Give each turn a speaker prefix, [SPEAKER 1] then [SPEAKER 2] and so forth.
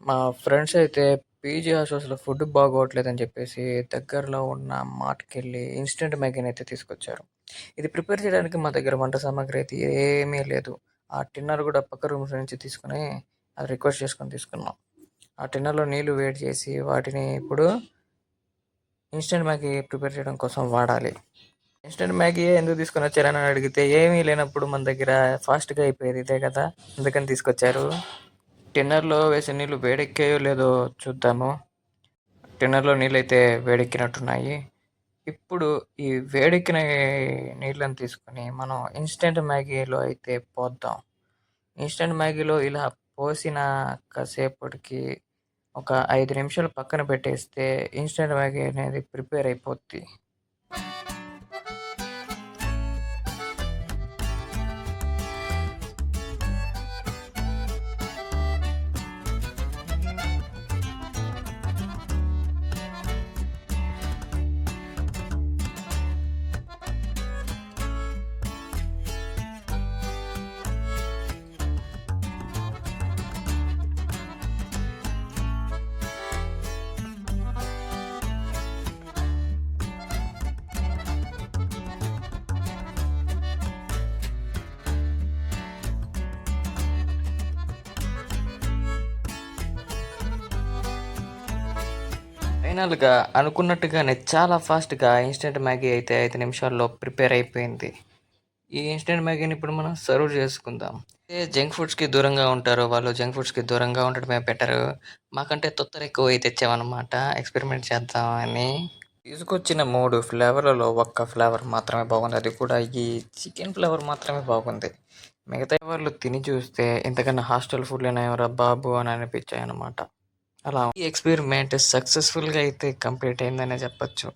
[SPEAKER 1] మా ఫ్రెండ్స్ అయితే పీజీ హాస్టల్స్‌లో ఫుడ్ బాగోట్లేదని చెప్పేసి దగ్గరలో ఉన్న మార్ట్‌కెళ్ళి ఇన్‌స్టంట్ మ్యాగీనైతే తీసుకొచ్చారు. ఇది ప్రిపేర్ చేయడానికి మా దగ్గర వంట సామాగ్రి అయితే ఏమీ లేదు. ఆ టిన్నర్ గూడా పక్క రూమ్స్ నుంచి తీసుకొని అది రిక్వెస్ట్ చేసుకొని తీసుకున్నాం. ఆ టిన్నర్‌లో నీళ్లు వేడి చేసి వాటిని ఇప్పుడు ఇన్‌స్టంట్ మ్యాగీ ప్రిపేర్ చేయడం కోసం వాడాలి. ఇన్‌స్టంట్ మ్యాగీ ఎందుకు తీసుకొనొచ్చారని అడిగితే ఏమీ లేనప్పుడు మన దగ్గర ఫాస్ట్‌గా అయిపోయేది ఇదే కదా! అందుకని తీసుకొచ్చారు. టిన్నర్‌లో వేసిన నీళ్లు వేడెక్కాయో లేదో చూద్దాము. టిన్నర్‌లో నీళ్ళైతే వేడెక్కినట్టున్నాయి. ఇప్పుడు ఈ వేడెక్కిన నీళ్ళని తీసుకొని మనం ఇన్‌స్టంట్ మ్యాగీలో అయితే పోద్దాం. ఇన్‌స్టంట్ మ్యాగీలో ఇలా పోసిన కాసేపటికి ఒక 5 నిమిషాలు పక్కన పెట్టేస్తే ఇన్‌స్టంట్ మ్యాగీ అనేది ప్రిపేర్ అయిపోద్ది. ఫైనల్‌గా అనుకున్నట్టుగానే చాలా ఫాస్ట్‌గా ఇన్‌స్టంట్ మ్యాగీ అయితే 5 నిమిషాల్లో ప్రిపేర్ అయిపోయింది. ఈ ఇన్‌స్టంట్ మ్యాగీని ఇప్పుడు మనం సర్వ్ చేసుకుందాం. ఏ జంక్ ఫుడ్స్‌కి దూరంగా ఉంటారో వాళ్ళు జంక్ ఫుడ్స్‌కి దూరంగా ఉండడమే బెటరు. మాకంటే తొత్తరెక్కువై తెచ్చామనమాట ఎక్స్‌పెరిమెంట్ చేద్దామని. తీసుకొచ్చిన 3 ఫ్లేవర్‌లలో ఒక్క ఫ్లేవర్ మాత్రమే బాగుంది. అది కూడా ఈ చికెన్ ఫ్లేవర్ మాత్రమే బాగుంది. మిగతా ఫ్లేవర్లు తిని చూస్తే ఇంతకన్నా హాస్టల్ ఫుడ్‌లేనా ఏమిరా బాబు అని అనిపించాయన్నమాట. అలా ఈ ఎక్స్‌పెరిమెంట్ సక్సెస్‌ఫుల్‌గా అయితే కంప్లీట్ అయిందనే చెప్పొచ్చు.